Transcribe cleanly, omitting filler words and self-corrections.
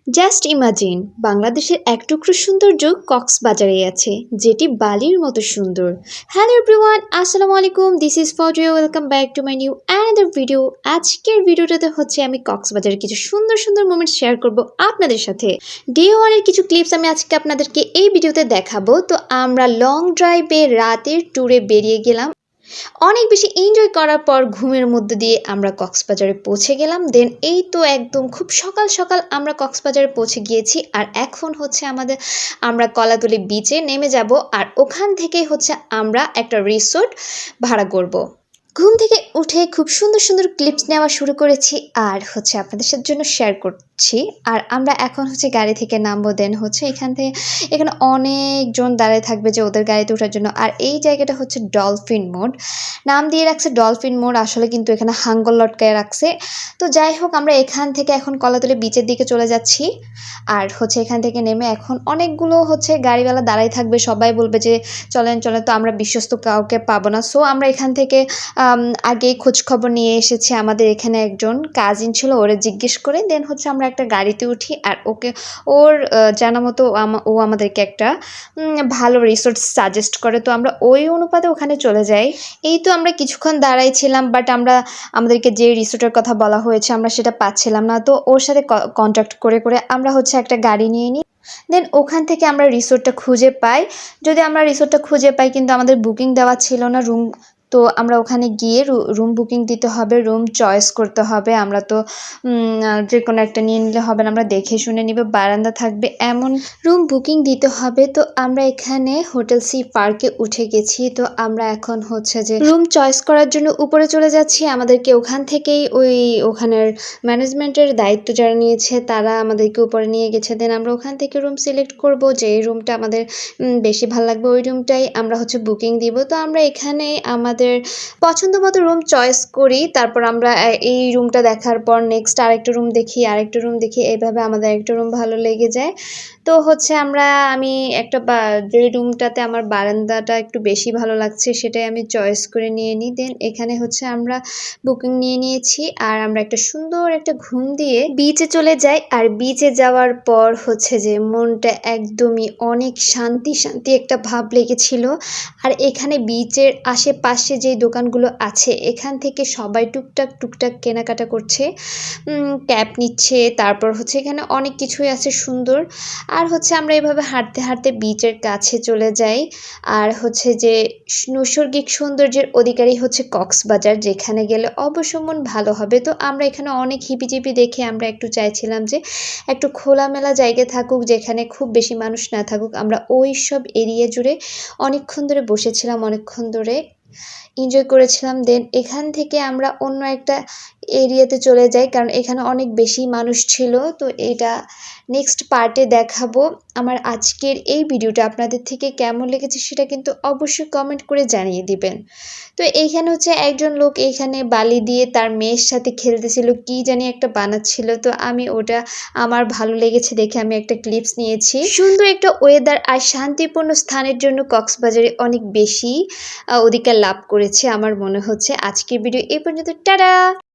Just imagine বাংলাদেশের এক টুকরো সৌন্দর্য কক্সবাজারে আছে, যেটি বালির মতো সুন্দর। হ্যালো এভরিওয়ান, আসসালামু আলাইকুম, this is Fazriya, welcome back to my new another video. আজকের ভিডিওটাতে হচ্ছে আমি কক্সবাজারের কিছু সুন্দর সুন্দর মোমেন্টস শেয়ার করব আপনাদের সাথে। ডে ওয়ানের কিছু ক্লিপস আমি আজকে আপনাদেরকে এই ভিডিওতে দেখাবো। তো আমরা লং ড্রাইভে রাতের ট্যুরে বেরিয়ে গেলাম। অনেক বেশি এনজয় করার পর ঘুমের মধ্যে দিয়ে আমরা কক্সবাজারে পৌঁছে গেলাম। দেন এই তো একদম খুব সকাল সকাল আমরা কক্সবাজারে পৌঁছে গিয়েছি। আর এখন হচ্ছে আমরা কলাতলি বিচে নেমে যাব। আর ওখান থেকেই হচ্ছে আমরা একটা রিসোর্ট ভাড়া করব। ঘুম থেকে উঠে খুব সুন্দর সুন্দর ক্লিপস নেওয়া শুরু করেছি আর হচ্ছে আপনাদের সাথে জন্য শেয়ার করছি। আর আমরা এখন হচ্ছে গাড়ি থেকে নামবো। দেন হচ্ছে এখানে অনেকজন দাঁড়ায় থাকবে যে ওদের গাড়িতে ওঠার জন্য। আর এই জায়গাটা হচ্ছে ডলফিন মোড, নাম দিয়ে রাখছে ডলফিন মোড, আসলে কিন্তু এখানে হাঙ্গর লটকায় রাখছে। তো যাই হোক, আমরা এখান থেকে এখন কলাতলি বিচের দিকে চলে যাচ্ছি। আর হচ্ছে এখান থেকে নেমে এখন অনেকগুলো হচ্ছে গাড়িওয়ালা দাঁড়াই থাকবে, সবাই বলবে যে চলেন চলেন, তো আমরা বিশ্বস্ত কাউকে পাবো না। সো আমরা এখান থেকে আগেই খোঁজখবর নিয়ে এসেছি। আমাদের এখানে একজন কাজিন ছিল, ওরে জিজ্ঞেস করে দেন হচ্ছে আমরা একটা গাড়িতে উঠি। আর ওর জানা মতো ও আমাদেরকে একটা ভালো রিসোর্ট সাজেস্ট করে। তো আমরা ওই অনুপাতে ওখানে চলে যাই। এই তো আমরা কিছুক্ষণ দাঁড়াই ছিলাম, বাট আমাদেরকে যে রিসোর্টের কথা বলা হয়েছে আমরা সেটা পাচ্ছিলাম না। তো ওর সাথে কন্ট্যাক্ট করে আমরা হচ্ছে একটা গাড়ি নিয়ে নিই। দেন ওখান থেকে আমরা রিসোর্টটা খুঁজে পাই। যদি আমরা রিসোর্টটা খুঁজে পাই, কিন্তু আমাদের বুকিং দেওয়া ছিল না রুম। তো আমরা ওখানে গিয়ে রুম বুকিং দিতে হবে, রুম চয়েস করতে হবে। আমরা তো যে কোনো একটা নিয়ে নিলে হবে না, আমরা দেখে শুনে নিব। বারান্দা থাকবে এমন রুম বুকিং দিতে হবে। তো আমরা এখানে হোটেল সি পার্কে উঠে গেছি। তো আমরা এখন হচ্ছে যে রুম চয়েস করার জন্য উপরে চলে যাচ্ছি। আমাদেরকে ওখান থেকেই ওখানের ম্যানেজমেন্টের দায়িত্ব যারা নিয়েছে তারা আমাদেরকে উপরে নিয়ে গেছে। দেন আমরা ওখান থেকে রুম সিলেক্ট করব, যে এই রুমটা আমাদের বেশি ভালো লাগবে ওই রুমটাই আমরা হচ্ছে বুকিং দিব। তো আমরা এখানে আমাদের পছন্দ মতো রুম চয়েস করি। তারপর আমরা এই রুমটা দেখার পর নেক্সট আরেকটা রুম দেখি, এইভাবে আমাদের একটা রুম ভালো লেগে যায়। তো হচ্ছে আমি যে রুমটাতে আমার বারান্দাটা একটু বেশি ভালো লাগছে সেটাই আমি চয়েস করে নিয়ে নিই। দেন এখানে হচ্ছে আমরা বুকিং নিয়ে নিয়েছি। আর আমরা একটা সুন্দর একটা ঘুম দিয়ে বিচে চলে যাই। আর বিচে যাওয়ার পর হচ্ছে যে মনটা একদমই অনেক শান্তি শান্তি একটা ভাব লেগেছিল। আর এখানে বিচের আশেপাশে যে দোকানগুলো আছে এখান থেকে সবাই টুকটাক কেনাকাটা করছে, ক্যাপ নিচ্ছে। তারপর হচ্ছে এখানে অনেক কিছুই আছে সুন্দর। আর হচ্ছে আমরা এভাবে হাঁটতে হাঁটতে বিচের কাছে চলে যাই। আর হচ্ছে যে নৈসর্গিক সৌন্দর্যের অধিকারী হচ্ছে কক্সবাজার, যেখানে গেলে অবশ্য মন ভালো হবে। তো আমরা এখানে অনেক হিপিজিপি দেখে আমরা একটু চাইছিলাম যে একটু খোলামেলা জায়গায় থাকুক, যেখানে খুব বেশি মানুষ না থাকুক। আমরা ওই সব এরিয়া জুড়ে অনেকক্ষণ ধরে বসেছিলাম, অনেকক্ষণ ধরে এনজয় করেছিলাম। দেন এখান থেকে আমরা অন্য একটা এরিয়াতে চলে যাই, কারণ এখানে অনেক বেশি মানুষ ছিল। তো এটা নেক্সট পার্টে দেখাবো। আমার আজকের এই ভিডিওটা আপনাদের থেকে কেমন লেগেছে সেটা কিন্তু অবশ্যই কমেন্ট করে জানিয়ে দিবেন। তো এইখানে হচ্ছে একজন লোক এইখানে বালি দিয়ে তার মেয়ের সাথে খেলতেছিল, কি জানি একটা বানাচ্ছিল। তো ওটা আমার ভালো লেগেছে দেখে আমি একটা ক্লিপস নিয়েছি। সুন্দর একটা ওয়েদার আর শান্তিপূর্ণ স্থানের জন্য কক্সবাজারে অনেক বেশি অধিকার লাভ করেছে আমার মনে হচ্ছে। আজকের ভিডিও এই পর্যন্ত, টাটা।